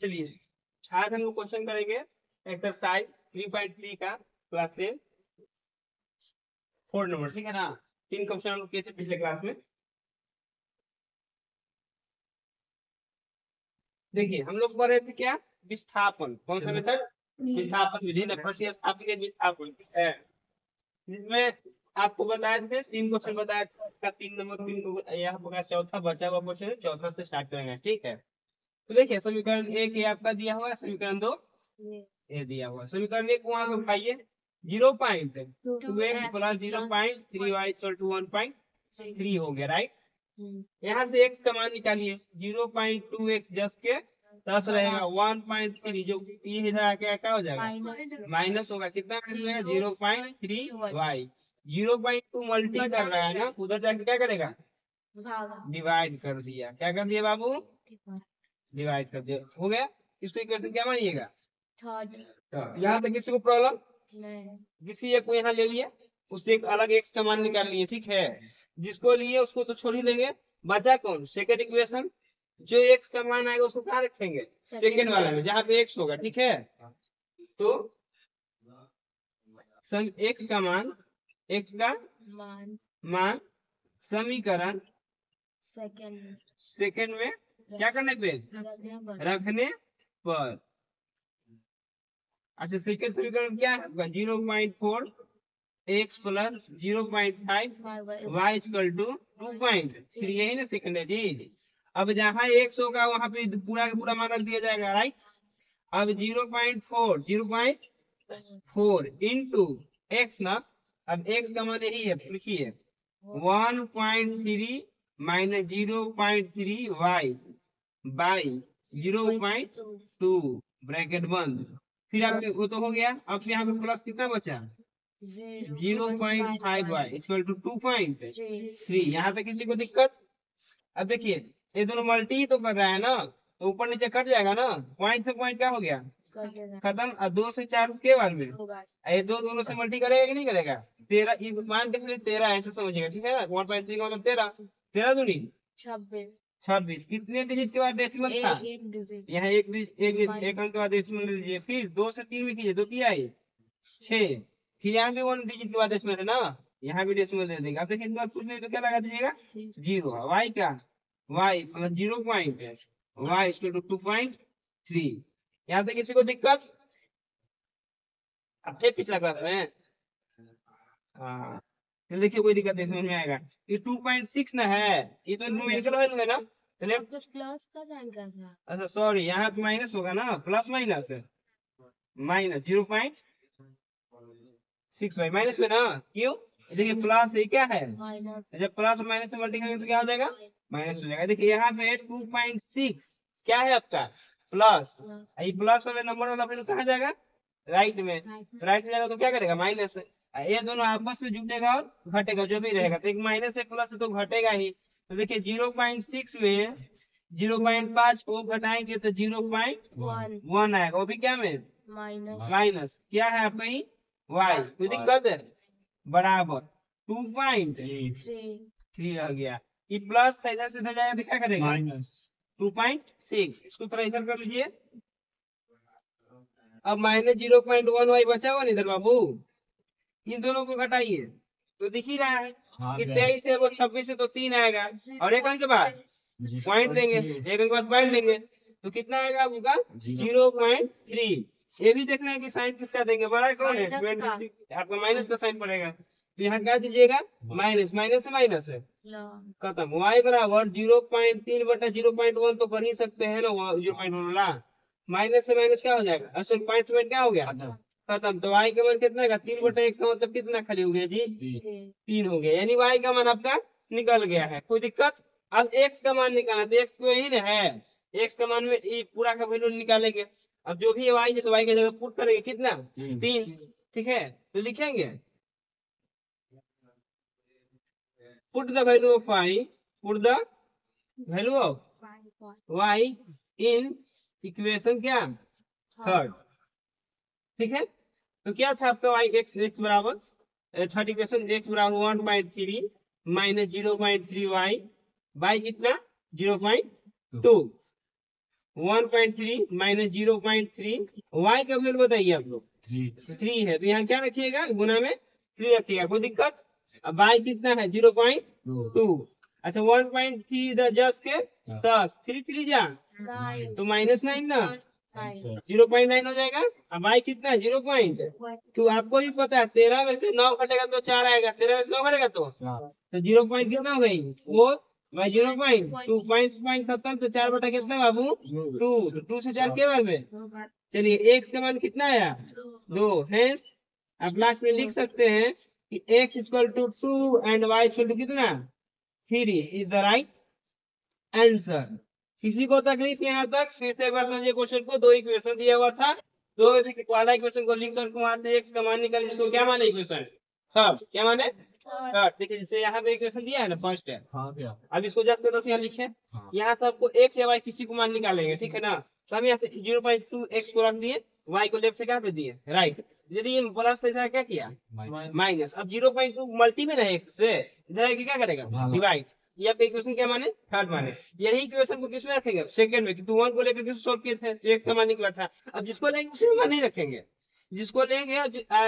चलिए आज हम लोग क्वेश्चन करेंगे एक्सरसाइज 3.3 का क्लास 10 4 नंबर, ठीक है ना। 3 क्वेश्चन हम लोग किए थे पिछले क्लास में। देखिए हम लोग पढ़ रहे थे क्या, विस्थापन। कौन सा मेथड? विस्थापन विधि, प्रतिस्थापन विस्थापन, ठीक है। जिसमें आपको बताए थे 3 क्वेश्चन बताए थे, उसका 3 नंबर 3 को यह होगा, चौथा बचा हुआ क्वेश्चन चौथा से स्टार्ट करेंगे, ठीक है। तो देखिए समीकरण एक ये आपका दिया हुआ है, समीकरण 2 ये दिया हुआ है। समीकरण एक वहां से उठाइए, 0.2x plus 0.3y equal to 1.3 हो गया, राइट। यहाँ से x का मान निकालिए, 0.2x जस के 10 रहेगा, 1.3 जो ये इधर आके क्या हो जाएगा, माइनस होगा, कितना मिलेगा 0.3y। 0.2 मल्टी कर रहा है ना, उधर जाके क्या करेगा, डिवाइड कर दिया। क्या कर दिया बाबू, डिवाइड कर दिया, हो गया। इसको इक्वेशन क्या मानिएगा, यहाँ तक किसी को प्रॉब्लम? किसी एक को यहाँ ले लिए, उससे एक अलग एक्स का मान निकाल लिए, ठीक है। जिसको लिए उसको तो छोड़ ही देंगे, बचा कौन, सेकंड इक्वेशन। जो एक्स का मान आएगा उसको कहाँ रखेंगे, सेकंड वाला में, जहाँ पे एक्स होगा, ठीक है। तो एक्स का मान, एक्स का मान समीकरण सेकंड में क्या करने पे, रखने पर। अच्छा सेकंड समीकरण क्या है, 0.4 x plus 0.5 y equal to 2.3, यही ना सेकंड है जी। अब जहाँ एक्स होगा वहां पे पूरा का पूरा मान रख दिया जाएगा, राइट। अब 0.4 इंटू एक्स ना, अब एक्स का मान यही है, लिखिए 1.3 माइनस 0.3 वाई बाई 0.2 ब्रैकेट बंद। फिर आपके वो तो हो गया। अब यहाँ पे प्लस कितना बचा, 0.5y इक्वल टू 2.3। यहाँ तक किसी को दिक्कत? अब देखिए ये दोनों मल्टी ही तो कर रहा है ना, तो ऊपर नीचे कट जाएगा ना, पॉइंट से पॉइंट क्या हो गया, खत्म। और 2 से 4 के बार में ये दो दोनों से मल्टी करेगा कि नहीं करेगा, 13 ये मान के चलिए 13 ऐसे समझिएगा, ठीक है ना। 1.3 का मतलब 13, 13 दूनी 26। कितने डिजिट के बाद डेसिमल था, यहाँ एक अंक के बाद डेसिमल ले लीजिए। फिर 2 से 3 में कीजिए, 2 किया है 6। फिर यहाँ भी 1 डिजिट के बाद डेसिमल है ना, यहाँ भी डेसिमल दे देंगे। अब देखिए इस बार कुछ नहीं तो क्या लगा दीजिएगा, 0। वाई का, वाई मतलब 0.y टू 2.3। यहाँ तक किसी को दिक्कत? अब थे पिछला क्लास में, हाँ। तो देखिए कोई दिक्कत नहीं, समझ में आएगा। ये 2.6 ना है, ये तो न्यूमेरिकल वैल्यू है ना। चलिए प्लस का साइन कैसा, अच्छा सॉरी, यहाँ पे माइनस होगा ना, प्लस माइनस है, माइनस 0.6 माइनस में ना, क्यों? देखिए प्लस ये क्या है, जब प्लस और माइनस से मल्टी करेंगे तो क्या हो जाएगा, माइनस हो जाएगा। देखिए यहाँ पे 2.6 क्या है आपका, प्लस। ये प्लस वाले नंबर वाला वैल्यू कहाँ जाएगा, राइट में। राइट में जाएगा तो क्या करेगा, माइनस। ये दोनों आपस में जुटेगा और घटेगा, जो भी रहेगा। तो एक माइनस एक प्लस तो घटेगा ही। तो देखिए 0.6 में 0.5 को घटाएंगे तो 0.1 आएगा, वो भी क्या में, माइनस। क्या है आपका ही, वाई। कोई दिक्कत है, बराबर 2.3 आ गया। ये प्लस था, इधर से इधर जाएगा तो क्या करेगा, माइनस 2.6। इसको थोड़ा इधर कर लीजिए। अब माइनस 0.1 वाई बचा हुआ ना इधर बाबू, इन दोनों को घटाइए तो दिख ही रहा है कि 23 है वो 26 है तो 3 आएगा, और एक अंक के बाद पॉइंट देंगे, एक अंक के बाद पॉइंट देंगे तो कितना आएगा आपका 0.3। ये भी देखना है कि साइन किसका देंगे, बड़ा कौन है, 26, आपका माइनस का साइन पड़ेगा। तो यहाँ क्या दीजिएगा, माइनस, माइनस से माइनस है, खत्म। y बराबर 0.3 बटा 0.1 तो कर ही सकते हैं ना, 0.1 वाला। माइनस से माइनस क्या हो जाएगा, असल पॉइंट से क्या हो गया, खत्म। तो y का मान कितना है, 3 बटा 1 का मतलब कितना खाली हो गया जी, 3 हो गया। यानी y का मान आपका निकल गया है, कोई दिक्कत? अब x का मान निकालना, तो x तो यही ना है, x का मान में ये पूरा का वैल्यू निकालेंगे। अब जो भी y है तो y की जगह पुट करेंगे, कितना, 3, ठीक है। तो लिखेंगे put the value of y, put the value of y in equation क्या, थर्ड, ठीक है। तो क्या था आपका y x बराबर, थर्ड इक्वेशन x बराबर 1.3 माइनस 0.3 y बाई कितना 0.2। 1.3 माइनस 0.3, y का वैल्यू बताइए आप लोग 3 है, तो यहाँ क्या रखिएगा, गुना में 3 रखिएगा, कोई दिक्कत। अब y कितना है 0.2, अच्छा 1.3 10 के 10, 3 जा 9 तो -9 ना, 0.9 हो जाएगा। अब y कितना है 0.2, आपको भी पता है 13 में से 9 घटेगा तो 4 आएगा, 13 में से 9 घटेगा तो 0 पॉइंट कितना हो गई 4 बाई 0.2, पॉइंट खत्म, तो 4 बटा कितना बाबू 2, तो 2 से 4 के बार में, चलिए x का मान कितना आया 2, है। आप लास्ट में लिख सकते हैं कि x equal to 2 and y equal to कितना 3 इज द राइट आंसर। किसी को तकलीफ यहाँ तक? फिर से एक बार समझिए क्वेश्चन को, दो इक्वेशन दिया हुआ था, दो वाला इक्वेशन को लिख कर वहां से x का मान निकाल, इसको क्या माने इक्वेशन थर्ड, क्या माने थर्ड। देखिए जैसे यहाँ पे इक्वेशन दिया है ना फर्स्ट है, अब इसको जस्ट 10 यहाँ लिखे, यहाँ से आपको x या y किसी को मान निकालेंगे, ठीक है ना। तो हम यहाँ से 0.2 x को रख दिए, y को लेफ्ट से कहाँ पे दिए राइट, यदि ये प्लस तो इधर क्या किया माइनस, अब 0.2 मल्टी में ना x से इधर क्या करेगा डिवाइड, ये आपका इक्वेशन क्या माने थर्ड माने। यही इक्वेशन को किसमें रखेंगे सेकंड में, क्योंकि 1 को लेकर के सॉल्व किए थे, एक का मान निकला था। अब जिसको लेंगे उसमें मान नहीं रखेंगे, जिसको लेंगे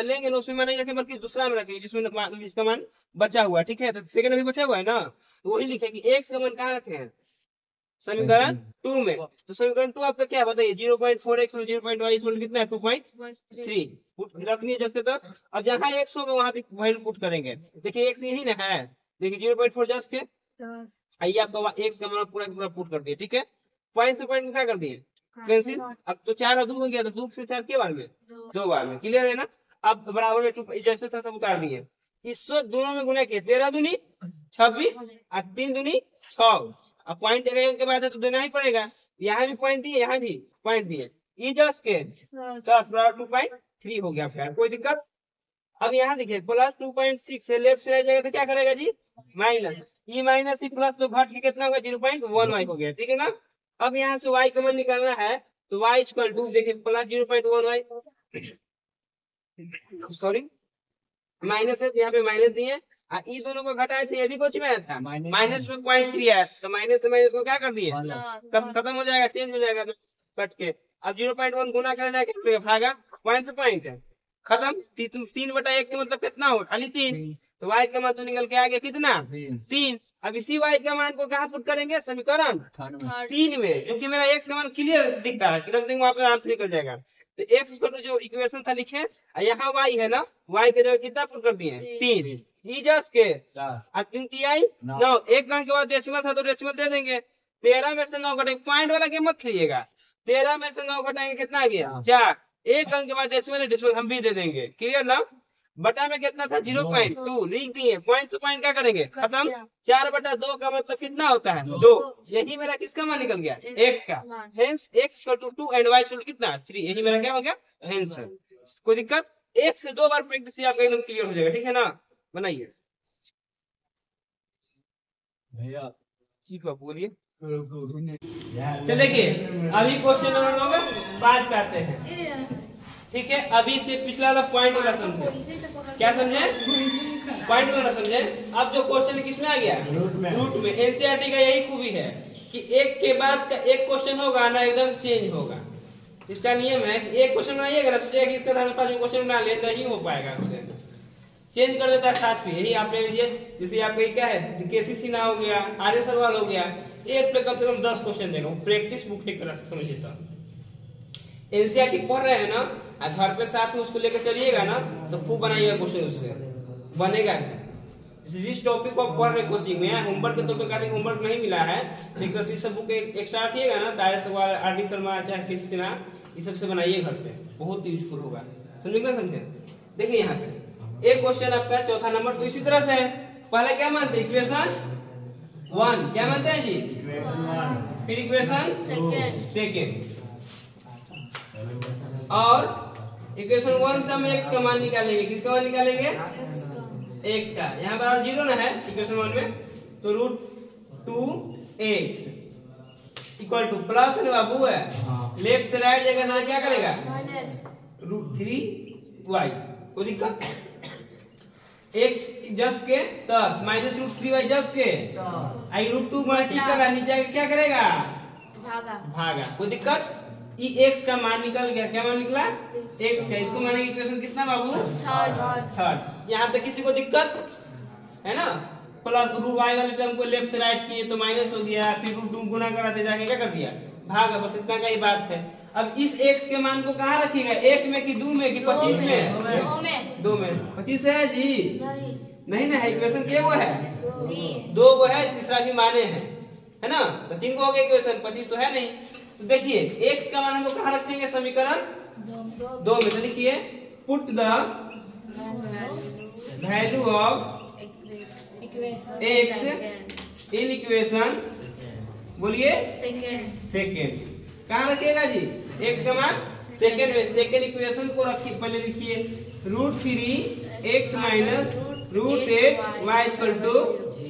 लेंगे ना उसमें मान नहीं रखेंगे, बल्कि दूसरा में रखेंगे जिसमें जिसका मान बचा हुआ है, ठीक है। तो सेकंड में भी बचा हुआ है ना, तो वही लिखे कि x का मान कहाँ रखे हैं समीकरण 2 में। तो समीकरण 2 आपका क्या बताइए 0.4x और 0.y कितना है 2.3 रखनी है जस्ट 10। अब जहाँ x होगा वहां पे वैल्यू पुट करेंगे, देखिए x यही ना है, देखिए 0.4 जस्ट के आइए आपका x का मान पूरा पुट कर दिए, ठीक है। पॉइंट से पॉइंट क्या कर दिए कैंसिल, अब तो 4 और 2 हो गया, तो 2 से 4 के बार में 2 बार में, क्लियर है ना। अब बराबर में 2 जैसे था सब उतार दिए, इसको दोनों में गुना किए, 13 दूनी 26 और 3 दूनी 6। अब पॉइंट के बाद है तो देना ही पड़ेगा, यहाँ भी पॉइंट दिए यहाँ भी पॉइंट दिए, ई जस्ट के 2.3 हो गया आपका, कोई दिक्कत। अब यहाँ देखिए प्लस 2.6 से लेफ्ट से रह जाएगा तो क्या करेगा जी minus, E minus E plus तो घट के कितना होगा 0.1y हो गया, ठीक है ना। अब यहाँ से y का मान निकालना है, तो y इक्वल टू देखिए प्लस 0.1y सॉरी माइनस है, यहाँ पे माइनस दिए, ई दोनों को घटाए थे, ये भी कुछ में आया था माइनस में 0.3 आया, तो माइनस से माइनस को क्या कर दिए खत्म हो जाएगा, चेंज हो जाएगा कट के। अब 0.1 गुना करना है भागा, पॉइंट से पॉइंट है खत्म, 3/1 के मतलब कितना हो खाली 3, तो y का मान तो निकल के आ गया कितना 3। अब इसी y का मान को कहाँ पुट करेंगे समीकरण 3 में, क्योंकि मेरा x का मान क्लियर दिख रहा है, रख देंगे वहां पे आराम से निकल जाएगा। तो x को जो इक्वेशन था लिखे, यहाँ y है ना, y के जगह कितना पुट कर दिए 3, ई जस्ट के 3 3 9, एक गण के बाद डेसिमल था तो डेसिमल दे देंगे, 13 में से 9 घटाएंगे, पॉइंट वाला गेम मत खेलिएगा, 13 में से 9 घटाएंगे कितना आ गया 4, एक अंक के बाद डेसिमल हम भी दे देंगे, क्लियर ना। बटा में कितना था 0.2 लिख दिए, पॉइंट से पॉइंट क्या करेंगे खत्म, 4/2 का मतलब कितना होता है 2, यही मेरा किसका मान निकल गया x का, hence x equal to 2 and y equal to कितना 3, यही मेरा क्या हो गया आंसर। कोई दिक्कत, एक से 2 बार प्रैक्टिस आपका एकदम क्लियर हो जाएगा, ठीक है ना। बनाइए भैया, ठीक है बोलिए। चलिए देखिए अभी क्वेश्चन नंबर 5 पे आते हैं, ठीक है। अभी से पिछला वाला पॉइंट वाला समझे, क्या समझे पॉइंट वाला समझे। अब जो क्वेश्चन किसमें आ गया रूट में। एनसीईआरटी का यही खूबी है कि एक के बाद का एक क्वेश्चन होगा ना एकदम चेंज होगा, इसका नियम है कि एक क्वेश्चन बनाइएगा सोचिएगा कि इसका 5 क्वेश्चन बना ले, नहीं हो पाएगा, उससे चेंज कर देता है साथ में। यही आप ले लीजिए, जैसे आपका क्या है केसीसी ना हो गया, आर्य सवाल हो गया, एक पे कम से कम 10 क्वेश्चन देगा, प्रैक्टिस बुक एक तरह से समझिए। तो एनसीईआरटी पढ़ रहे हैं ना, घर पे साथ में उसको लेकर चलिएगा ना तो खूब बनाइएगा क्वेश्चन, उससे बनेगा। जिस टॉपिक को आप पढ़ रहे कोचिंग में, होमवर्क के तौर पर काफी होमवर्क नहीं मिला है, लेकिन सब बुक एक्स्ट्रा रखिएगा ना, तारे सवाल आरडी शर्मा चाहे किसी सिन्हा, ये सबसे बनाइए घर पे, बहुत यूजफुल होगा, समझे ना समझे। देखिए यहाँ पे एक क्वेश्चन आपका चौथा नंबर, तो इसी तरह से पहले क्या मानते हैं इक्वेशन 1, क्या मानते हैं जी फिर इक्वेशन सेकेंड, और इक्वेशन 1 से हम x का मान निकालेंगे, किसका मान निकालेंगे x का, यहाँ पर 0 ना है इक्वेशन 1 में, तो √2x इक्वल टू प्लस है बाबू है, लेफ्ट से राइट जाएगा तो क्या करेगा √3y, कोई दिक्कत, x जस्ट के 10 माइनस √3y जस्ट के आई √2 मल्टी कर नीचे क्या करेगा भागा भागा, कोई दिक्कत? ये x का मान निकल गया, क्या मान निकला? x का। इसको मानेंगे इक्वेशन कितना बाबू? थर्ड। यहाँ तक किसी को दिक्कत है ना? प्लस रूट y वाले टर्म को लेफ्ट से राइट किए तो माइनस हो गया, फिर रूट 2 गुना कराते जाके क्या कर दिया? भागा, बस इतना का ही बात है। अब इस x के मान को कहाँ रखिएगा? 1 में कि 2 में कि 25 में? 2 में। 25 है जी? नहीं ना है, इक्वेशन क्या वो है? 2 वो है, तीसरा भी माने है ना? तो 3 को हो गया इक्वेशन, 25 तो है नहीं। तो देखिए x का मान हम लोग कहाँ रखेंगे? समीकरण 2 में। तो लिखिए put the value of x in equation, बोलिए सेकेंड। कहाँ रखिएगा जी? x का मान सेकेंड में। सेकेंड इक्वेशन को रखिए, पहले लिखिए √3x minus √8 y equal to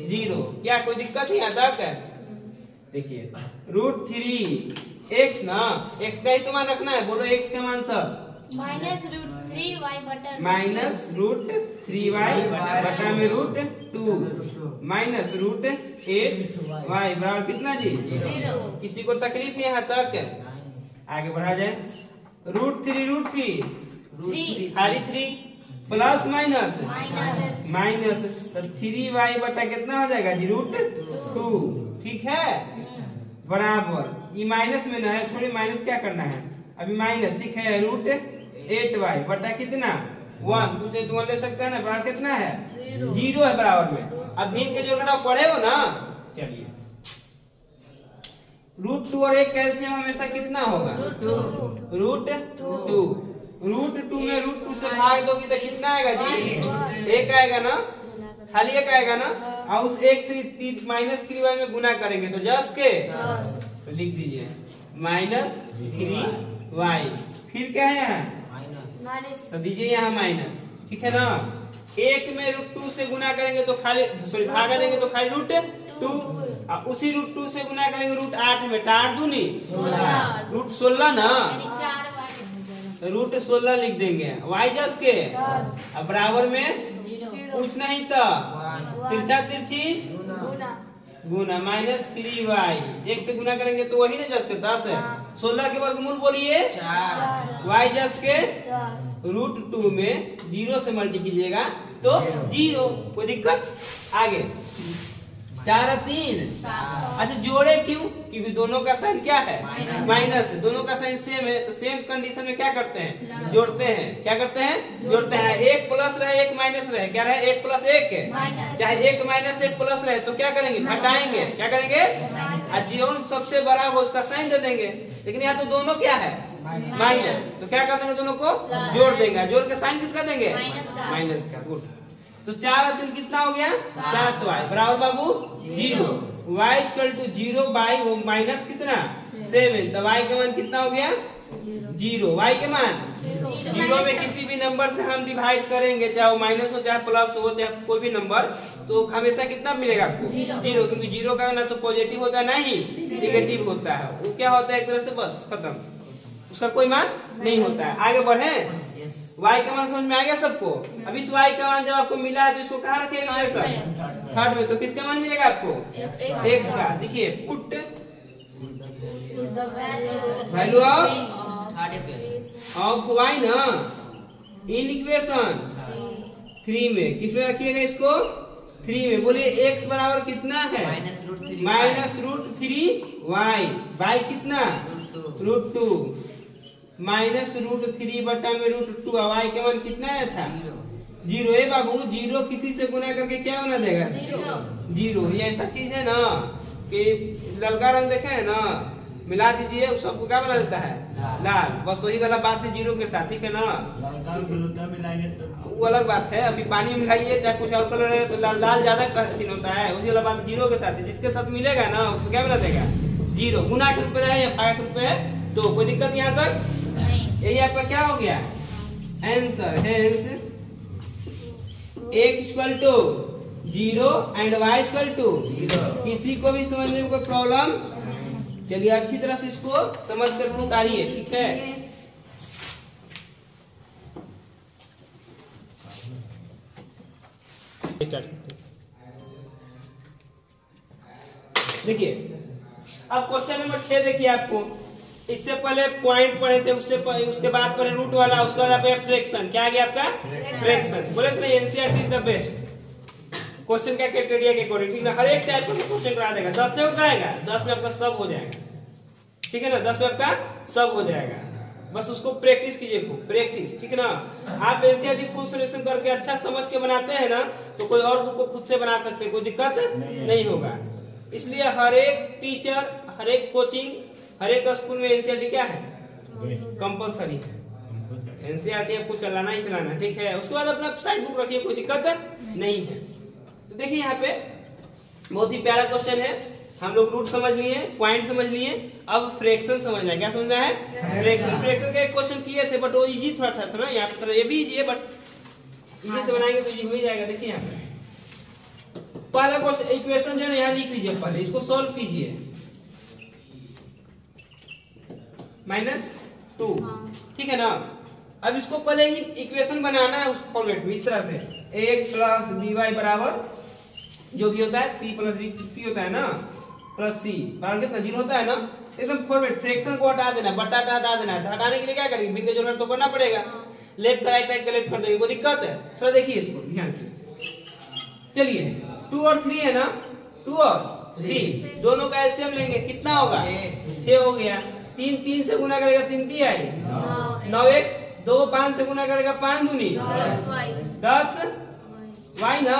0। क्या कोई दिक्कत नहीं आता है? देखिए √3x ना, x का ही तो मान रखना है, बोलो x का मान सब -√3y बटा में √2 माइनस √8y बराबर कितना जी? 0। किसी को तकलीफ यहाँ तक? आगे बढ़ा जाए। √3 खाली 3 प्लस माइनस तो 3y बटा कितना हो जाएगा जी? √2। ठीक है, बराबर ये माइनस में ना है, छोड़िए माइनस क्या करना है अभी, माइनस। ठीक है, √8y बटा कितना? 1। दूसरे 1 ले सकता है ना, बराबर कितना है? 0 है बराबर में। अब भिन्न के जो घटाव पड़े हो ना, चलिए √2 और 1 कैल्सियम हमेशा कितना होगा? √2। √2 में √2 से भाग दोगी तो कितना आएगा जी? 1 आएगा ना, खाली 1 आएगा ना। और उस 1 से -3y में गुना करेंगे तो जस्ट के तो लिख दीजिए -3y। फिर क्या है यहाँ? तो दीजिए यहाँ माइनस। ठीक है ना? 1 में √2 से गुना करेंगे तो खाली, सॉरी भागा देंगे तो खाली √2, और उसी √2 से गुना करेंगे √8 में, 8 दूनी √16 ना, √16 लिख देंगे। y जस के अब बराबर में कुछ नहीं तो तिरछा तिरछी गुना -3y। 1 से गुना करेंगे तो वही ना जस के 10 है। 16 के वर्गमूल बोलिए, y जस के √2 में 0 से मल्टी कीजिएगा तो 0। कोई दिक्कत? आगे 4 और 3। अच्छा जोड़े क्यों? क्योंकि दोनों का साइन क्या है? माइनस है। दोनों का साइन सेम है तो सेम कंडीशन में क्या करते हैं? जोड़ते हैं। क्या करते हैं? जोड़ते हैं। 1 प्लस रहे 1 माइनस रहे, क्या रहे? 1 प्लस 1 चाहे 1 माइनस 1 प्लस रहे तो क्या करेंगे? घटाएंगे। क्या करेंगे? जो सबसे बड़ा हो उसका साइन दे देंगे। लेकिन यहाँ तो दोनों क्या है? माइनस। तो क्या कर देंगे? दोनों को जोड़ देंगे। जोड़ के साइन किसका देंगे? माइनस का। गुड। तो 4 और 3 कितना हो गया? 7y बराबर बाबू 0। y इक्वल टू 0 बाई वो माइनस कितना? 7। तो y का मान कितना हो गया? 0। y के मान 0 में किसी भी नंबर से हम डिवाइड करेंगे, चाहे वो माइनस हो चाहे प्लस हो चाहे कोई भी नंबर, तो हमेशा कितना मिलेगा आपको? 0। क्योंकि 0 का ना तो पॉजिटिव होता है ना ही निगेटिव होता है। वो क्या होता है? एक तरह से बस खत्म, उसका कोई मान नहीं होता है। आगे बढ़े। y का मान समझ में आ गया सबको? अब इस y का मान जब आपको मिला है तो इसको कहाँ रखिएगा? थर्ड में। तो किसका मान मिलेगा आपको? x का। देखिए पुट वैल्यू ऑफ y ना इन इक्वेशन 3 में। किसमें रखिएगा इसको? 3 में। बोलिए x बराबर कितना है? -√3y। y कितना? √2 -√3 बटा में √2। y का मान कितना आया था? 0। ए बाबू 0 किसी से गुना करके क्या बना देगा? 0। ये ऐसा चीज है ना कि ललका रंग देखे है ना, मिला दीजिए सबको क्या बना देता है? लाल। बस वही वाला बात है 0 के साथ। ठीक है ना? वो अलग बात है। अभी पानी मिलाइए चाहे कुछ और कलर है तो लाल ज्यादा कठिन होता है। उसी वाला बात 0 के साथ है। जिसके साथ मिलेगा ना उसको क्या बना देगा? 0। गुना के रूप में है या भागा के रूप में है तो कोई दिक्कत यहाँ तक? यही आपका क्या हो गया? Answer. Hence x equal to 0 and y equal to 0। किसी को भी समझने में कोई प्रॉब्लम? चलिए अच्छी तरह से इसको समझ कर उतारिए। ठीक है? देखिए अब क्वेश्चन नंबर 6 देखिए आपको, इससे पहले पॉइंट पढ़े थे, उसके बाद पढ़े रूट वाला, उसके बाद आपका फ्रैक्शन। क्या आ गया आपका? फ्रैक्शन। बोले थे NCERT is the best question का क्राइटेरिया के अकॉर्डिंग, ठीक है। हर एक टाइप का क्वेश्चन करा देगा, 10 से उठाएगा, 10 में आपका सब हो जाएगा, ठीक है ना, 10 में आपका सब हो जाएगा। बस उसको प्रैक्टिस कीजिए, खूब प्रैक्टिस, ठीक है ना। आप एनसीईआरटी फुल सॉल्यूशन करके अच्छा समझ के बनाते हैं ना, तो कोई और बुक को खुद से बना सकते हैं, कोई दिक्कत नहीं होगा। इसलिए हर एक टीचर, हर एक कोचिंग, हर एक स्कूल में एनसीईआरटी क्या है? कंपलसरी है। एनसीईआरटी आपको चलाना ही चलाना, ठीक है। उसके बाद अपना साइड बुक रखिए, कोई दिक्कत नहीं है। तो देखिए यहाँ पे बहुत ही प्यारा क्वेश्चन है। हम लोग रूट समझ लिए, पॉइंट समझ लिए, अब फ्रैक्शन समझना है। क्या समझना है? फ्रैक्शन। फ्रैक्शन का एक क्वेश्चन किए थे, बट वो इजी थोड़ा था ना, यहाँ पे थोड़ा ये भी इजी है, बट इजी से बनाएंगे तो इजी हो ही जाएगा। देखिए यहाँ पे पहला क्वेश्चन, इक्वेशन जो है यहाँ लिख लीजिए, पहले इसको सॉल्व कीजिए। -2, ठीक है ना। अब इसको पहले ही इक्वेशन बनाना है उस फॉर्मेट में, इस तरह से ax प्लस dy बराबर जो भी होता है c प्लस c होता है ना, प्लस c बराबर कितना 0 होता है ना। एकदम फॉर्मेट, फ्रैक्शन को हटा देना, बटा हटा देना है। हटाने के लिए क्या करेंगे? बिग का जोड़ तो करना पड़ेगा, लेफ्ट का राइट, राइट का लेफ्ट कर देंगे, कोई दिक्कत है? थोड़ा देखिए इसको ध्यान से। चलिए 2 और 3 है ना, 2 और 3 दोनों का एलसीएम लेंगे, कितना होगा? 6 हो गया। 3 से गुना करेगा 3 3 आई 9x, 2 5 से गुना करेगा 5 दूनी 10 y ना,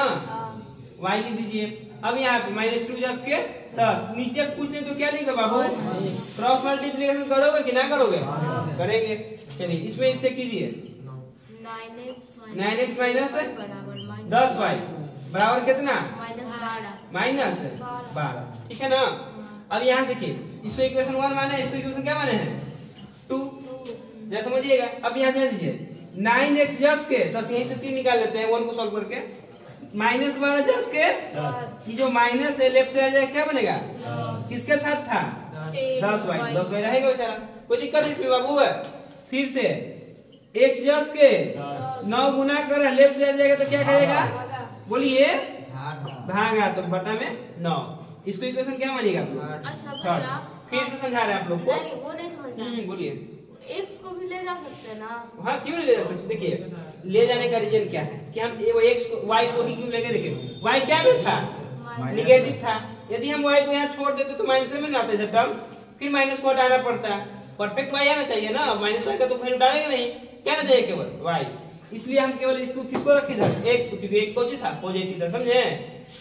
y लिख दीजिए। अब यहाँ पे -2 जस के 10, नीचे कुछ नहीं तो क्या लिखा बाबू? क्रॉस मल्टीप्लिकेशन करोगे कि ना करोगे? करेंगे। चलिए इसमें इससे कीजिए 9x माइनस 10y बराबर कितना? -12, ठीक है ना। अब यहाँ देखिए, इसको इक्वेशन 1 माने, इसको इक्वेशन क्या माने हैं? 2, जरा समझिएगा। अब यहाँ ध्यान दीजिए, 9x जस के 10, यहीं से 3 निकाल लेते हैं 1 को सॉल्व करके। -12 जस के ये जो माइनस है लेफ्ट साइड जाए क्या बनेगा? किसके साथ था? 10y रहेगा बेचारा, कोई दिक्कत इसमें बाबू है। फिर से x जस के 9 गुना कर लेफ्ट साइड जाएगा तो क्या करेगा? बोलिए भागा, तो बटा में 9। इसको इक्वेशन क्या मानिएगा आप लोग? अच्छा फिर से समझा रहे हैं आप लोग को। नहीं, वो नहीं समझना। बोलिए। x को भी ले जा सकते हैं ना? हाँ, क्यों नहीं ले जा सकते? देखिए ले जाने का रीजन क्या है कि हम x को y को ही क्यों लेके, देखिए y क्या में था? निगेटिव था। यदि हम y को यहाँ छोड़ देते तो माइनस में ना आता टर्म, फिर माइनस को हटाना पड़ता है। परफेक्ट y आना चाहिए ना, -y का तो वैल्यू डालेंगे नहीं, क्या आना चाहिए? केवल y। इसलिए हम केवल इसको किसको रखे थे? x को, क्योंकि x पॉजिटिव था, पॉजिटिव था, समझे?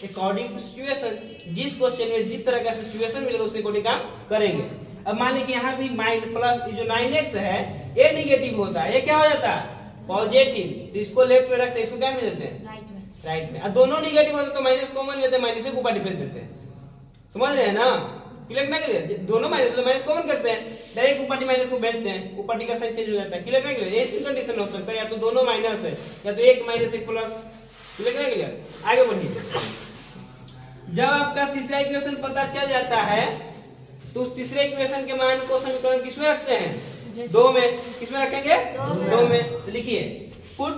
अकॉर्डिंग टू सिचुएशन, जिस क्वेश्चन में जिस तरह का सिचुएशन मिलेगा उसके अकॉर्डिंग काम करेंगे। अब मान लीजिए यहाँ भी प्लस जो 9x है ये निगेटिव होता है, ये क्या हो जाता है? पॉजिटिव। तो इसको लेफ्ट में रखते हैं, इसको क्या में देते हैं? राइट में। अब दोनों निगेटिव होते तो माइनस कॉमन लेते हैं, माइनस को ऊपर डिफरेंस देते हैं, समझ रहे हैं ना? क्लियर ना? क्लियर? दोनों माइनस तो माइनस कॉमन करते हैं, डायरेक्ट ऊपर माइनस को बैठते हैं, ऊपर का साइन चेंज हो जाता है। क्लियर ना? क्लियर? ये तीन कंडीशन हो सकता है, या तो दोनों माइनस है, या तो एक माइनस एक प्लस। क्लियर ना? क्लियर? आगे बढ़िए। जब आपका तीसरा इक्वेशन पता चल जाता है तो उस तीसरे इक्वेशन के मान को समीकरण किसमें रखते हैं? 2 में। किसमें रखेंगे? 2 में। तो लिखिए put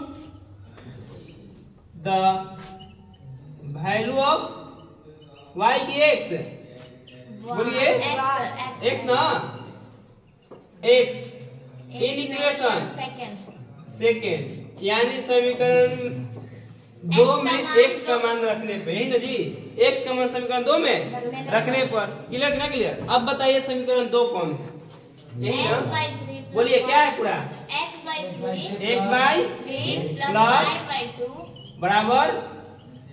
the value of y की x, बोलिए x ना, x इन इक्वेशन सेकेंड, यानी समीकरण 2 में x का मान रखने पे, यही ना जी, x का मान समीकरण 2 में रखने पर। क्लियर ना? क्लियर? अब बताइए समीकरण 2 कौन है? यही ना, बोलिए क्या है पूरा? x बाई 3 प्लस बराबर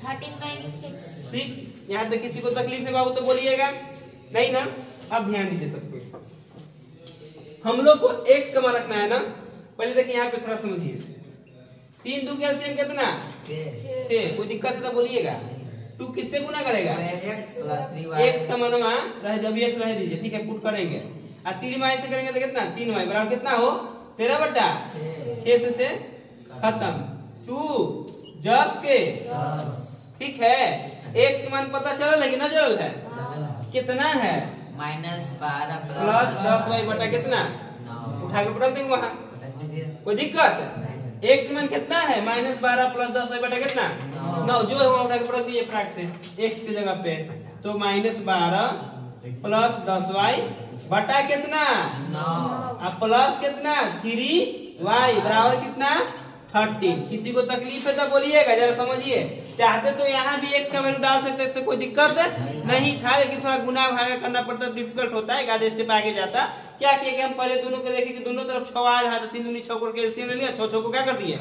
13/6। यहाँ तक किसी को तकलीफ है बाबू तो बोलिएगा नहीं ना? अब ध्यान दीजिए सब कुछ, हम लोग को x का मान रखना है ना। पहले देखिए यहाँ पे थोड़ा समझिए, 3 2 का एलसीएम कितना? 6। कोई दिक्कत है तो बोलिएगा। 2 किससे गुना करेगा? x का मान रह दीजिए, x रह दीजिए, ठीक है, पुट करेंगे। और 3y से करेंगे तो कितना? 3y बराबर कितना हो? 13/6 से खत्म। 2 जस के, ठीक है। x का मान पता चला लेकिन ना चल है, कितना है? -12 प्लस 10y बटा कितना? उठा के रख देंगे वहां, कोई दिक्कत? x का मान कितना है? -12 प्लस 10y बटा कितना? 9। जो है वहां उठा के रख दीजिए फ्रैक से x की जगह पे, तो -12 प्लस 10y बटा कितना 9। अब प्लस कितना 3y बराबर कितना 13। किसी को तकलीफ है तो बोलिएगा, जरा समझिए। चाहते तो यहाँ भी x का वैल्यू डाल सकते थे, कोई दिक्कत नहीं था, लेकिन थोड़ा गुना भागा करना पड़ता, डिफिकल्ट होता है, आधे स्टेप आगे जाता। क्या किया कि हम पहले दोनों को देखे कि दोनों तरफ 6 आ रहा था, 3 दूनी 6 करके एलसीएम ले लिया, 6 को क्या कर दिए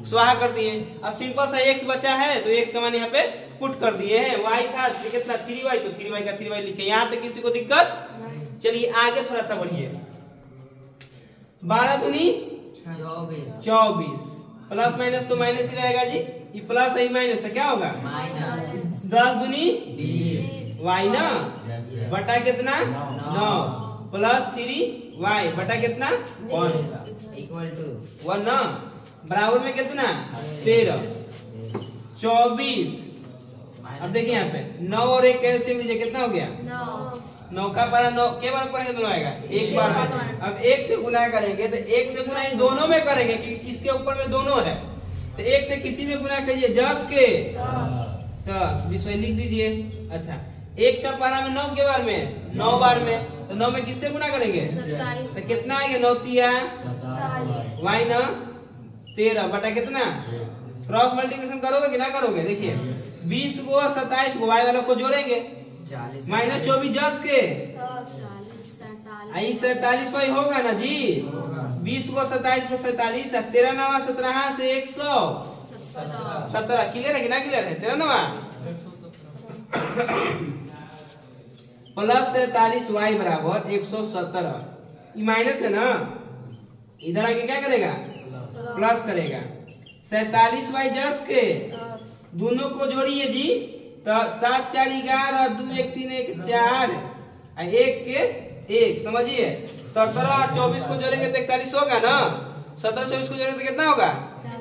स्वाहा कर दिए। अब सिंपल सा x बचा है तो x का मान यहाँ पे पुट कर दिए हैं। y था कितना 3y, तो 3y का 3y लिखे। यहाँ तक किसी को दिक्कत? चलिए आगे थोड़ा सा बढ़िए। 12 दूनी 24 प्लस माइनस तो माइनस ही रहेगा जी, ये प्लस है माइनस तो क्या होगा माइनस 10 दूनी 20 y ना बटा कितना 9 प्लस 3y बटा कितना 1 इक्वल टू 1 ना बराबर में कितना 13 24। अब देखिए यहाँ पे 9 और 1 कैसे लीजिए कितना हो गया 9 का पारा 9 के बार पढ़ेंगे दोनों आएगा एक बार में। अब 1 से गुना करेंगे तो 1 से गुना इन दोनों में करेंगे क्योंकि इसके ऊपर में दोनों है, तो 1 से किसी में गुना करिए 10 के 10 विषय लिख दीजिए। अच्छा 1 का पारा में 9 के बार में 9 बार में, तो 9 में किससे गुना करेंगे तो कितना आएगा 9 तिया y ना 13 बटा कितना क्रॉस मल्टीप्लिकेशन करोगे कि ना करोगे? देखिए 20 को 27 को y वाला को जोड़ेंगे माइनस 24 10 के 47 y होगा ना जी। 20 को 27 को 47 13 नवा 17 से 117 क्लियर है कि ना क्लियर है? 13 नवा प्लस 47 y बराबर 117। ये माइनस है ना, इधर आके क्या करेगा प्लस करेगा। 47 y 10 के दोनों को जोड़िए जी, तो 7 4 11 2 1 3 1 4 1 के 1 समझिए। 17 और 24 को जोड़ेंगे तो 41 होगा ना, 17 24 को जोड़ेंगे तो कितना होगा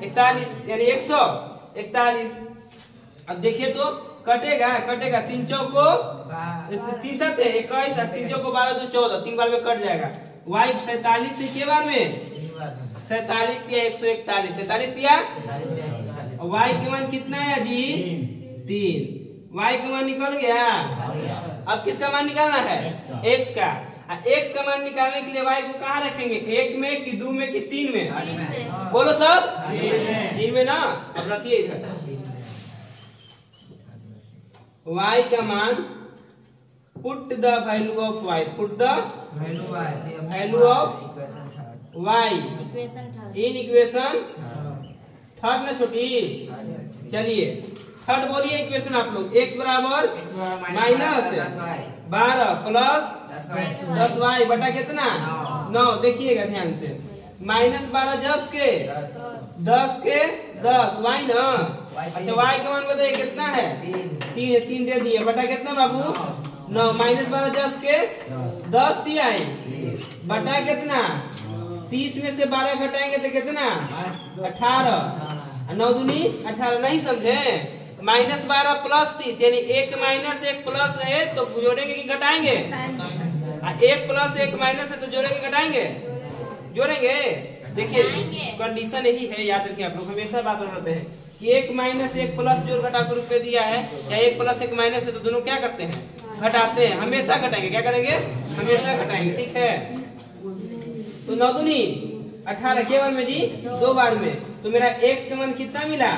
41 यानी 141। अब देखिए तो कटेगा 3 चौको 3 7 21 3 चौको 12 2 14 3 बार में कट जाएगा। y 47 से के बार में 47 दिया 141 47 दिया, y के मान कितना है जी 3। y का मान निकल गया। अब किसका मान निकालना है x का। x का मान निकालने के लिए y को कहाँ रखेंगे, 1 में कि 2 में कि 3 में? बोलो सब 3 में ना। अब रखिए इधर y का मान put the value of y, put the value of y in equation third ना छोटी। चलिए थर्ड बोलिए इक्वेशन आप लोग। x बराबर माइनस 12 प्लस 10y बटा कितना 9। देखिएगा ध्यान से माइनस 12 10 के 10 y ना। अच्छा y का मान बताइए कितना है 3 दे दिए बटा कितना बाबू 9 माइनस 12 10 के 10 दिया है बटा कितना 30 में से 12 घटाएंगे तो कितना 18 9 दूनी 18 नहीं समझे। माइनस 12 प्लस 30 यानी 1 माइनस 1 प्लस है तो जोड़ेंगे कि घटाएंगे? 1 प्लस 1 माइनस है तो जोड़ेंगे घटाएंगे? जोड़ेंगे। देखिए कंडीशन यही है, याद रखिए आप लोग हमेशा बात करते हैं कि 1 माइनस 1 प्लस जोड़ घटा के रुपए दिया है या 1 प्लस 1 माइनस है तो दोनों क्या करते हैं घटाते हैं, हमेशा घटाएंगे। क्या करेंगे हमेशा घटाएंगे, ठीक है। तो 9 दूनी 18 के बार में जी 2 बार में, तो मेरा x का मान कितना मिला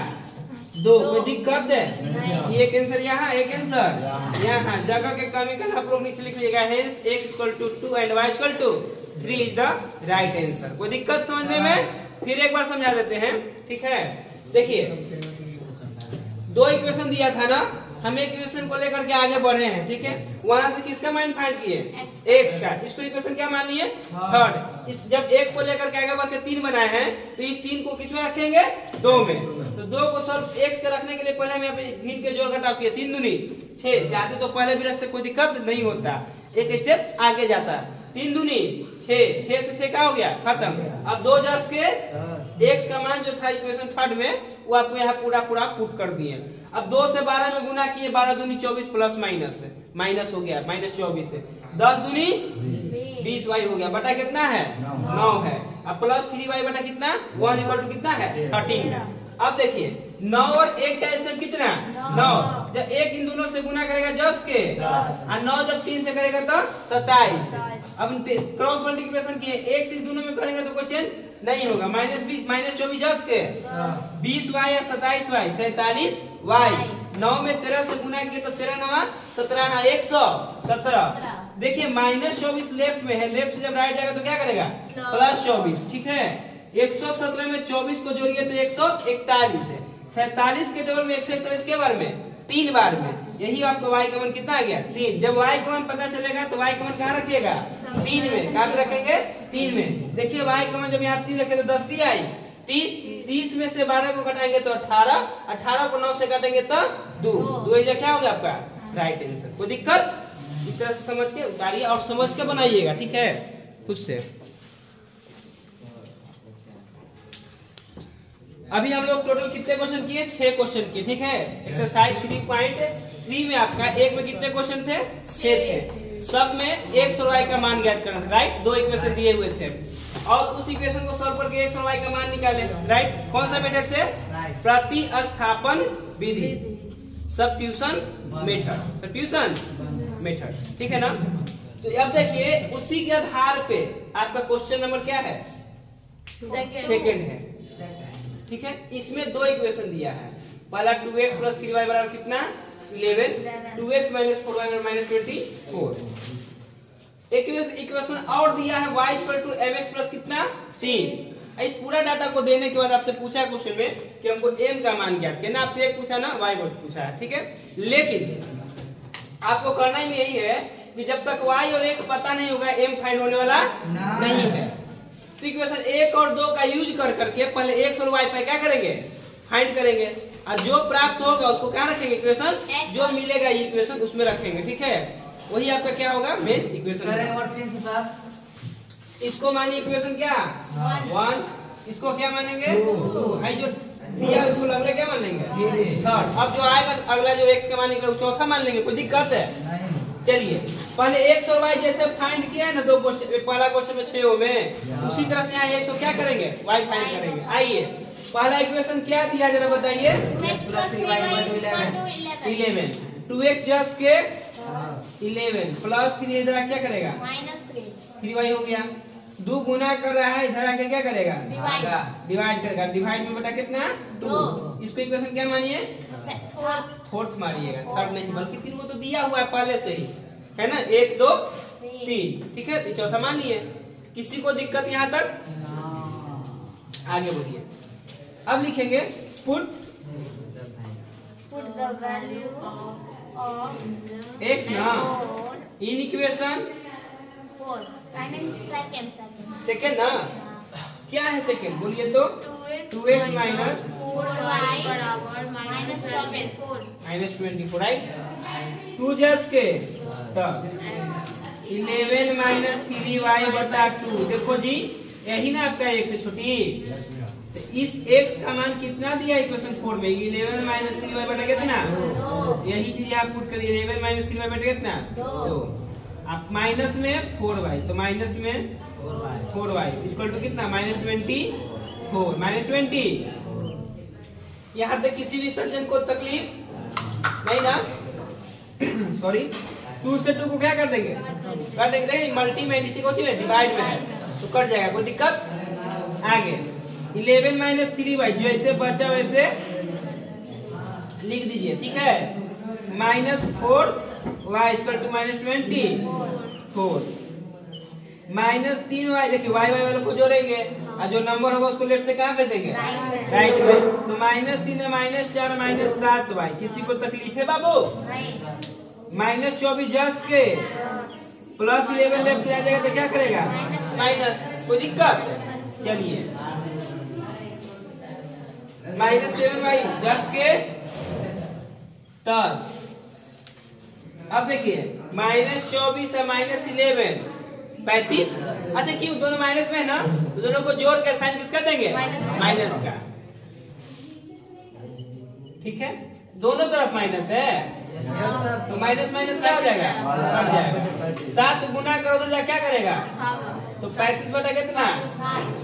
2। कोई दिक्कत है? एक आंसर यहाँ एक आंसर यहाँ, जगह के कमी का आप लोग नीचे लिख लीजिएगा। Hence x = 2 and y = 3 is the right answer. कोई दिक्कत समझने में? फिर एक बार समझा देते हैं, ठीक है। देखिए 2 इक्वेशन दिया था ना, हम एक इक्वेशन को लेकर के आगे बढ़े हैं, ठीक है। वहां से किसका मान फाइंड किए x का। इसको इक्वेशन क्या मान लिए थर्ड। इस जब 1 को लेकर के आगे बढ़ के 3 बनाए हैं तो इस 3 को किस में रखेंगे 2 में। तो 2 को सॉल्व x का रखने के लिए पहले हम भिन्न के जोड़ घटाव किए 3 दूनी 6। चाहते तो पहले भी रखते, कोई दिक्कत नहीं होता, एक स्टेप आगे जाता। 3 दूनी 6 से 6 का हो गया खत्म। अब 2 10 के x का मान जो था इक्वेशन थर्ड में वो आपको यहाँ पूरा पुट कर दिए। अब 2 से 12 में गुना किए 12 दूनी 24 प्लस माइनस हो गया माइनस 24 है 10 दूनी 20 y हो गया बटा कितना है 9 है। अब प्लस 3y बटा कितना 1 = कितना है 13। अब देखिए 9 और 1 का एलसीएम कितना? 9। जब 1 इन दोनों से गुना करेगा 10 के, और 9 जब 3 से करेगा तो 27। अब क्रॉस मल्टीप्लिकेशन किए, 1 से दोनों में करेंगे तो कोई चेंज नहीं होगा। -24 10 के 20y या 27y 47y। 9 में 13 से गुना किए तो 13 9 17 ना 117। देखिए -24 लेफ्ट में है, लेफ्ट से जब राइट जाएगा तो क्या करेगा? +24। ठीक है, 117 में 24 को जोड़िए तो 141 है। 47 के टेबल में 141 के बार में 3 बार में, यही आपका y का मान कितना आ गया? 3। जब y का मान पता चलेगा तो y का मान कहाँ रखिएगा? 3 में। कहाँ पे रखेंगे? 3 में। देखिए y का मान जब यहाँ 3 रखे तो 10 3 आई 30। 30 में से 12 को घटाएंगे तो 18। 18 को 9 से काटेंगे तो 2। 2 क्या हो गया आपका? Right answer. कोई दिक्कत? इस तरह से समझ के उतारिए और समझ के बनाइएगा, ठीक है, खुद से। अभी हम लोग टोटल कितने क्वेश्चन किए? 6 क्वेश्चन किए, ठीक है। एक्सरसाइज 3.3 में आपका एक में कितने क्वेश्चन थे? 6 थे। सब में x और y का मान ज्ञात करना था, राइट। 2 इक्वेशन दिए हुए थे और उस इक्वेशन को सॉल्व करके x और y का मान निकाले, राइट। कौन सा मेथड से? प्रतिस्थापन विधि, सब्स्टिट्यूशन मेथड, ठीक है ना। तो अब देखिए उसी के आधार पे आपका क्वेश्चन नंबर क्या है? सेकंड है, ठीक है। इसमें 2 इक्वेशन दिया है। पहला 2x + 3y बराबर कितना? 11। 2x - 4y बराबर -24। एक इक्वेशन और दिया है y = mx + कितना? 3। इस पूरा डाटा को देने के बाद आपसे पूछा क्वेश्चन में कि हमको m का मान ज्ञात करना। आपसे एक पूछा ना, y पूछा है, ठीक है। लेकिन आपको करना ही यही है कि जब तक y और x पता नहीं होगा m फाइंड होने वाला नहीं है। तो इक्वेशन 1 और 2 का यूज कर करके पहले x और y पे क्या करेंगे? फाइंड करेंगे, और जो प्राप्त होगा उसको क्या रखेंगे? इक्वेशन जो मिलेगा ये इक्वेशन उसमें रखेंगे, ठीक है। वही आपका क्या होगा? Main equation. इसको मानिए इक्वेशन क्या? 1। इसको क्या मानेंगे? 2। आई जो दिया उसको लग रहा क्या मान लेंगे? 3rd। अब जो आएगा अगला जो x का मान निकला चौथा मान लेंगे। कोई दिक्कत है? चलिए पहले x और y जैसे फाइंड किया है ना 2 क्वेश्चन, पहला क्वेश्चन में 6 में, उसी तरह से यहाँ x को क्या करेंगे? y फाइंड करेंगे। आइए पहला इक्वेशन क्या दिया जरा बताइए? 11। 2x जस्ट के 11 प्लस 3 इधर क्या करेगा? -3y हो गया। 2 गुना कर रहा है, इधर आके क्या करेगा? डिवाइड करेगा। डिवाइड में बटा कितना? 2। इसको इक्वेशन क्या मानिए? 4th मारिएगा, 3rd नहीं, बल्कि 3 को तो दिया हुआ है पहले से ही, है ना। 1 2 3, ठीक है। तो चौथा मान लिए। किसी को दिक्कत यहाँ तक? आगे बढ़िए। अब लिखेंगे put the value of x ना in equation 4। I mean second. Second ना, क्या है सेकेंड? बोलिए तो 2x - 4y बराबर -24, राइट। 2 जस्ट के तब 11 - 3y बटा 2। देखो जी यही ना आपका x है छोटी। तो इस x का मान कितना दिया इक्वेशन 4 में? 11 - 3y बटा कितना? 2। यही चीज आप पुट करिए। 11 - 3y बटा कितना? 2। आप माइनस में 4y, तो माइनस में 4y इक्वल टू कितना? -24 -20। यहाँ तक किसी भी सज्जन को तकलीफ नहीं ना? सॉरी 2 से 2 को क्या कर देंगे? देखिए मल्टी में नीचे को डिवाइड में है तो कट जाएगा, कोई दिक्कत? आगे 11 - 3y जैसे बचा वैसे लिख दीजिए, ठीक है। -4y equal to -24 -3y। देखिए y वालों को जोड़ेंगे और जो नंबर होगा उसको लेफ्ट से कहाँ पे देंगे? राइट में। तो -3 है -4 -7y। किसी को तकलीफ है बाबू? -24 जस्ट के प्लस 11 लेफ्ट से आ जाएगा तो क्या करेगा? माइनस। कोई दिक्कत? चलिए -7y जस्ट के 10। अब देखिए -24 है -11 35। अच्छा क्यों? दोनों माइनस में है ना, तो दोनों को जोड़ के साइन किसका देंगे? माइनस का, ठीक है। दोनों तरफ माइनस है तो माइनस क्या हो जाएगा? बढ़ जाएगा। 7 गुना करो तो क्या करेगा? तो 35 बटा कितना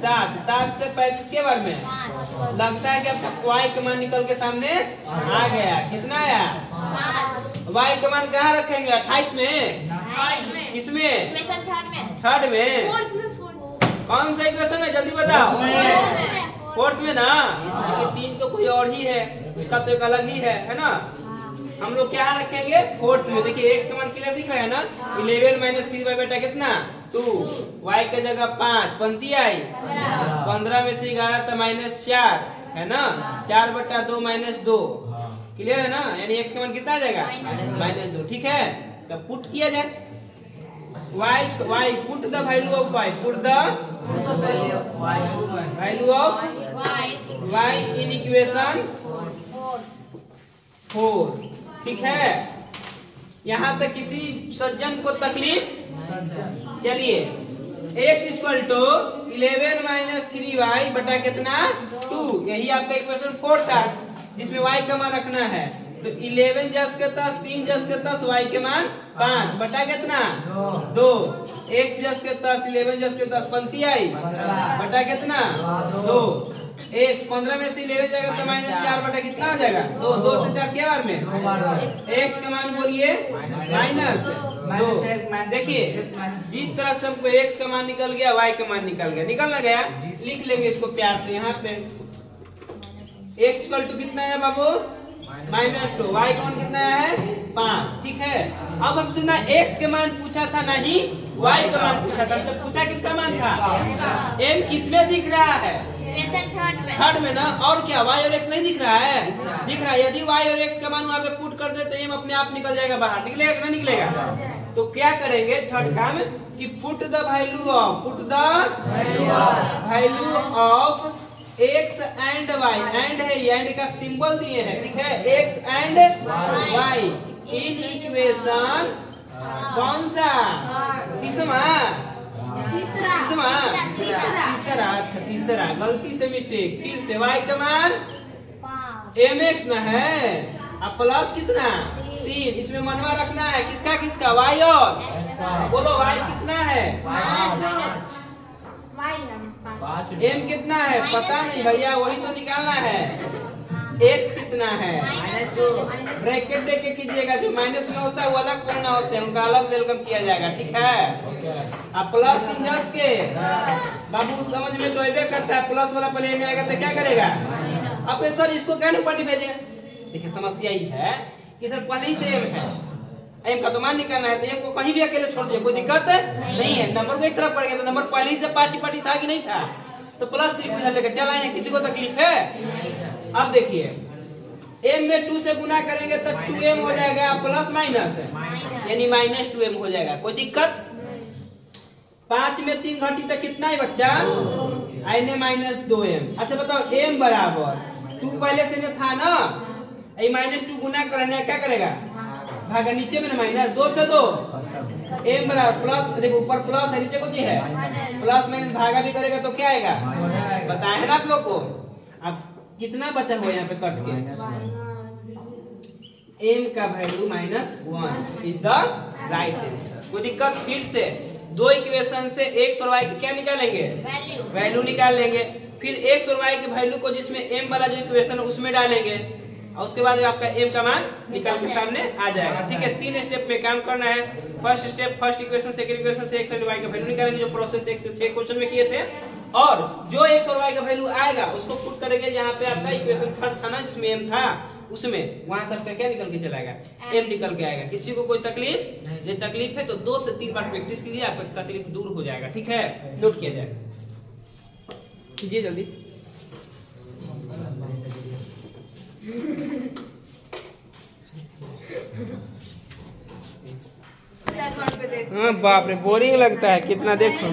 7, 7 से 35 के बार में 5 लगता है कि आपका y का मान निकल के सामने आ गया। कितना आया 5 y का मान कहाँ रखेंगे 28 में, 5 में किसमें इक्वेशन थर्ड में, फोर्थ में कौन सा इक्वेशन है जल्दी बताओ, फोर्थ में ना, ये 3 तो कोई और ही है, उसका तो एक अलग ही है ना। हम लोग क्या रखेंगे फोर्थ में। देखिए x का मान क्लियर दिख रहा है ना, 11 माइनस 3 बेटा कितना 2, y के जगह 5 पंक्ति आई, 15 में से 11 तो -4 है ना, 4 बटा 2 -2 क्लियर है ना, यानी x का मान कितना आ जाएगा -2। ठीक है, तब पुट किया जाए y put the value of y, put the value of y in equation 4। ठीक है, यहाँ तक किसी सज्जन को तकलीफ। चलिए x equal to 11 minus 3y बटा कितना 2, यही आपका इक्वेशन 4 था जिसमें y का मान रखना है। तो 11 जस के 10, 3 जस के 10, y के मान 5 बटा कितना 2, x जस के 10, 11 जस के 10 पंक्ति आई बटा कितना 2, x 15 में से 11 जाएगा तो -4 बटा कितना हो जाएगा 2, 2 से 4 के बार में x का मान बोलिए -2। देखिए जिस तरह से हमको x का मान निकल गया y का मान निकल ना गया, लिख लेंगे इसको प्यार से यहाँ पे। x इक्वल टू कितना है बाबू -2, y का मान कितना है 5। ठीक है, अब हमसे ना x के मान पूछा था ना ही y का मान पूछा था, हमसे पूछा किसका मान था m किसमें दिख रहा है थर्ड में ना, और क्या y और x नहीं दिख रहा है, दिख रहा है। यदि y और x का मान वहाँ पे पुट कर दे तो m अपने आप निकल जाएगा बाहर, निकलेगा कि नहीं निकलेगा। तो क्या करेंगे थर्ड काम कि put the value of x and y, and है ये, एंड का सिंबल दिए हैं। ठीक है, x and y in equation कौन सा तीसरा गलती से मिस्टेक, फिर से y का मान mx ना है, अब प्लस कितना 3, इसमें मनवा रखना है किसका y और बोलो y कितना है m कितना है पता नहीं भैया, वही तो निकालना है। x कितना है ब्रैकेट दे के कीजिएगा, जो माइनस में होता है वो अलग करना होता है, उनका अलग वेलकम किया जाएगा। ठीक है, अब प्लस 3 जस के बाबू समझ में तो अबे करता है, प्लस वाला पहले नहीं आएगा तो क्या करेगा अब सर इसको क्या ऊपर भेजे। देखिए समस्या ही है कि इधर पहले ही से m है, m का तो मान निकालना है, तो m को कहीं भी अकेले छोड़ दिया कोई दिक्कत नहीं है, नंबर को एक तरफ पड़ गया, तो नंबर पहले ही से 5 पार्टी था कि नहीं था, तो +3 को इधर लेकर चल आए, किसी को तकलीफ है। अब देखिए m में 2 से गुना करेंगे तो 2m हो जाएगा प्लस माइनस यानी -2m हो जाएगा, कोई दिक्कत। 5 में 3 घटी तो कितना है बच्चा आइने -2m। अच्छा बताओ m बराबर 2 पहले से था ना, ये -2 गुना करने क्या करेगा भागा, नीचे में ना -2 से 2 m बराबर प्लस, देखो ऊपर प्लस है नीचे कुछ है प्लस माइनस भागा भी करेगा तो क्या आएगा बताए है ना आप लोग को। अब कितना बचा हुआ यहाँ पे कट के m का value -1 is the right answer, कोई दिक्कत। फिर से 2 इक्वेशन से x और y की क्या निकालेंगे वैल्यू निकाल लेंगे, फिर x और y के वैल्यू को जिसमें m वाला जो इक्वेशन है उसमें डालेंगे, और उसके बाद आपका m का मान निकाल के सामने आ जाएगा। ठीक है, 3 स्टेप में काम करना है। First step first equation second equation से x और y का वैल्यू निकालेंगे, जो प्रोसेस 1 से 6 क्वेश्चन में किए थे, और जो x और y का वैल्यू आएगा उसको पुट करेंगे जहाँ पे आपका इक्वेशन थर्ड था ना जिसमें m था, उसमें वहां सबका क्या निकल के चलाएगा m निकल के आएगा। किसी को कोई तकलीफ नहीं, तकलीफ है तो 2 से 3 बार प्रैक्टिस कीजिए, आपका तकलीफ दूर हो जाएगा। ठीक है, नोट किया जाए, कीजिए जल्दी। हाँ बाप रे बोरिंग लगता है, कितना देखो